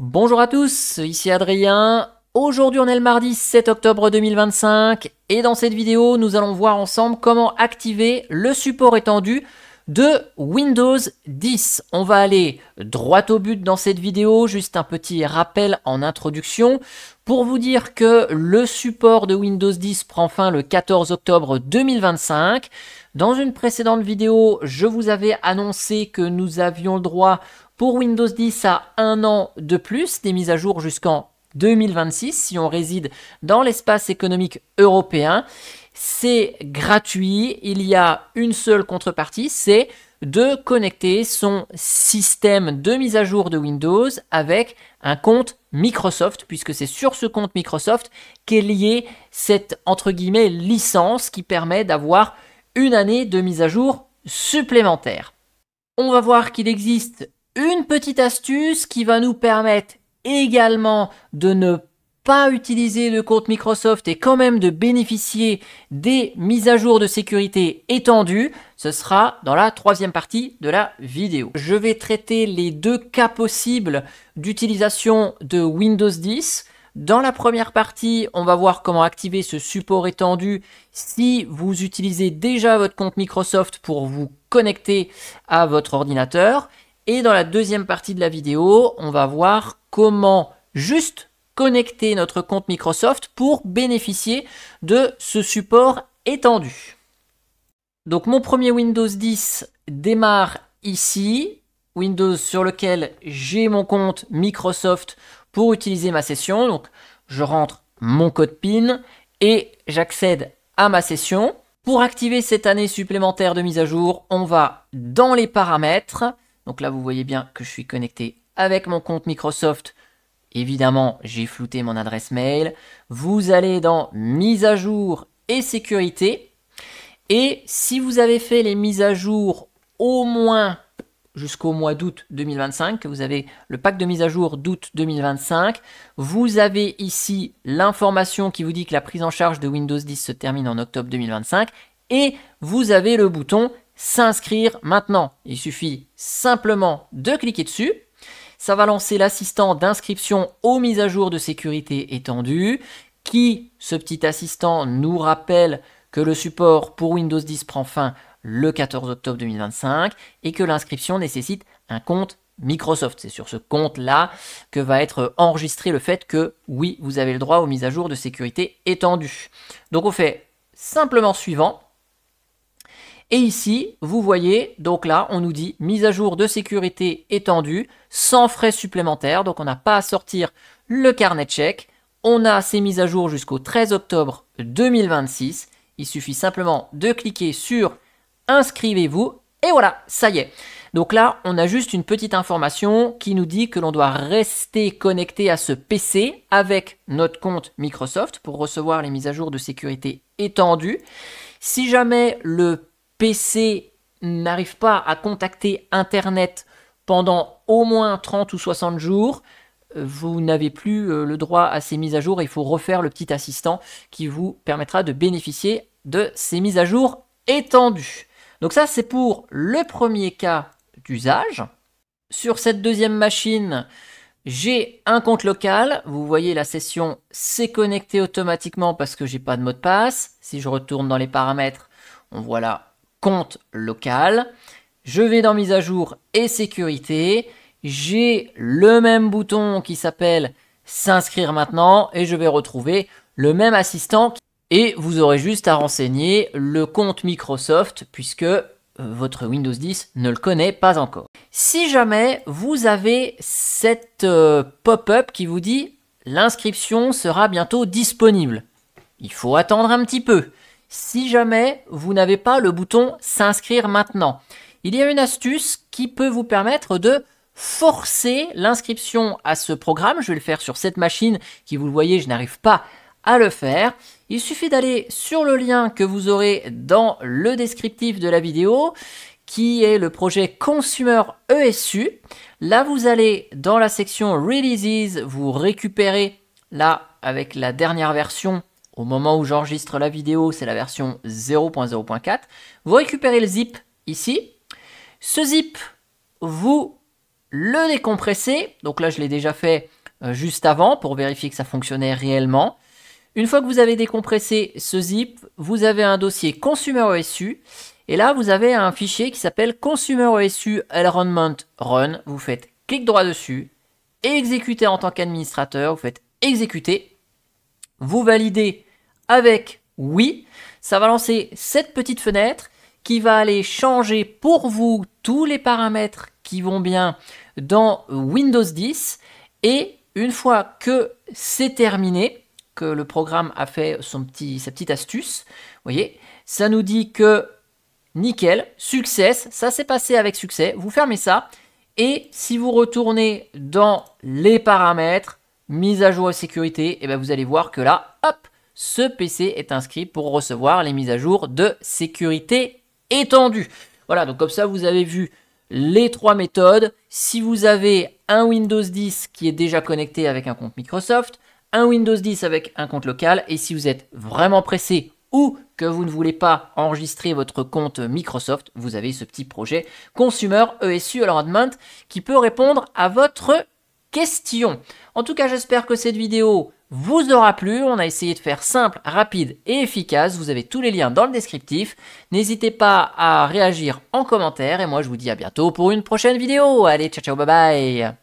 Bonjour à tous, ici Adrien. Aujourd'hui on est le mardi 7 octobre 2025 et dans cette vidéo nous allons voir ensemble comment activer le support étendu de Windows 10. On va aller droit au but dans cette vidéo, juste un petit rappel en introduction pour vous dire que le support de Windows 10 prend fin le 14 octobre 2025. Dans une précédente vidéo, je vous avais annoncé que nous avions le droit pour Windows 10 à 1 an de plus, des mises à jour jusqu'en 2026 si on réside dans l'espace économique européen. C'est gratuit, il y a une seule contrepartie, c'est de connecter son système de mise à jour de Windows avec un compte Microsoft, puisque c'est sur ce compte Microsoft qu'est liée cette entre guillemets licence qui permet d'avoir une année de mise à jour supplémentaire. On va voir qu'il existe une petite astuce qui va nous permettre également de ne pas utiliser le compte Microsoft et quand même de bénéficier des mises à jour de sécurité étendues. Ce sera dans la troisième partie de la vidéo. Je vais traiter les deux cas possibles d'utilisation de Windows 10. Dans la première partie, on va voir comment activer ce support étendu si vous utilisez déjà votre compte Microsoft pour vous connecter à votre ordinateur. Et dans la deuxième partie de la vidéo, on va voir comment juste connecter notre compte Microsoft pour bénéficier de ce support étendu. Donc mon premier Windows 10 démarre ici, Windows sur lequel j'ai mon compte Microsoft pour utiliser ma session. Donc je rentre mon code PIN et j'accède à ma session. Pour activer cette année supplémentaire de mise à jour, on va dans les paramètres. Donc là, vous voyez bien que je suis connecté avec mon compte Microsoft. Évidemment, j'ai flouté mon adresse mail. Vous allez dans mise à jour et sécurité. Et si vous avez fait les mises à jour au moins jusqu'au mois d'août 2025, que vous avez le pack de mise à jour d'août 2025, vous avez ici l'information qui vous dit que la prise en charge de Windows 10 se termine en octobre 2025 et vous avez le bouton s'inscrire maintenant. Il suffit simplement de cliquer dessus. Ça va lancer l'assistant d'inscription aux mises à jour de sécurité étendues qui, ce petit assistant, nous rappelle que le support pour Windows 10 prend fin le 14 octobre 2025 et que l'inscription nécessite un compte Microsoft. C'est sur ce compte-là que va être enregistré le fait que, oui, vous avez le droit aux mises à jour de sécurité étendues. Donc on fait simplement suivant. Et ici, vous voyez, donc là, on nous dit mise à jour de sécurité étendue, sans frais supplémentaires. Donc on n'a pas à sortir le carnet de chèques. On a ces mises à jour jusqu'au 13 octobre 2026. Il suffit simplement de cliquer sur inscrivez-vous et voilà, ça y est. Donc là, on a juste une petite information qui nous dit que l'on doit rester connecté à ce PC avec notre compte Microsoft pour recevoir les mises à jour de sécurité étendues. Si jamais le PC n'arrive pas à contacter Internet pendant au moins 30 ou 60 jours, vous n'avez plus le droit à ces mises à jour. Il faut refaire le petit assistant qui vous permettra de bénéficier de ces mises à jour étendues. Donc ça, c'est pour le premier cas d'usage. Sur cette deuxième machine, j'ai un compte local. Vous voyez, la session s'est connectée automatiquement parce que j'ai pas de mot de passe. Si je retourne dans les paramètres, on voit là compte local. Je vais dans mise à jour et sécurité. J'ai le même bouton qui s'appelle s'inscrire maintenant et je vais retrouver le même assistant. Et vous aurez juste à renseigner le compte Microsoft puisque votre Windows 10 ne le connaît pas encore. Si jamais vous avez cette pop-up qui vous dit l'inscription sera bientôt disponible, il faut attendre un petit peu. Si jamais vous n'avez pas le bouton s'inscrire maintenant, il y a une astuce qui peut vous permettre de forcer l'inscription à ce programme. Je vais le faire sur cette machine qui, vous le voyez, je n'arrive pas à le faire. Il suffit d'aller sur le lien que vous aurez dans le descriptif de la vidéo qui est le projet Consumer ESU. Là, vous allez dans la section Releases, vous récupérez là avec la dernière version. Au moment où j'enregistre la vidéo, c'est la version 0.0.4. Vous récupérez le zip ici. Ce zip, vous le décompresser. Donc là, je l'ai déjà fait juste avant pour vérifier que ça fonctionnait réellement. Une fois que vous avez décompressé ce zip, vous avez un dossier Consumer ESU. Et là, vous avez un fichier qui s'appelle Consumer ESU Environment Run. Vous faites clic droit dessus, exécuter en tant qu'administrateur, vous faites exécuter. Vous validez avec oui. Ça va lancer cette petite fenêtre qui va aller changer pour vous tous les paramètres qui vont bien dans Windows 10. Et une fois que c'est terminé, que le programme a fait sa petite astuce, vous voyez, ça nous dit que nickel, success, ça s'est passé avec succès. Vous fermez ça et si vous retournez dans les paramètres, mise à jour et sécurité, et bien vous allez voir que là, hop, ce PC est inscrit pour recevoir les mises à jour de sécurité étendue. Voilà, donc comme ça, vous avez vu les 3 méthodes. Si vous avez un Windows 10 qui est déjà connecté avec un compte Microsoft, un Windows 10 avec un compte local, et si vous êtes vraiment pressé ou que vous ne voulez pas enregistrer votre compte Microsoft, vous avez ce petit projet Consumer ESU Environment qui peut répondre à votre question. En tout cas, j'espère que cette vidéo vous aura plu. On a essayé de faire simple, rapide et efficace. Vous avez tous les liens dans le descriptif. N'hésitez pas à réagir en commentaire et moi je vous dis à bientôt pour une prochaine vidéo. Allez, ciao ciao, bye bye.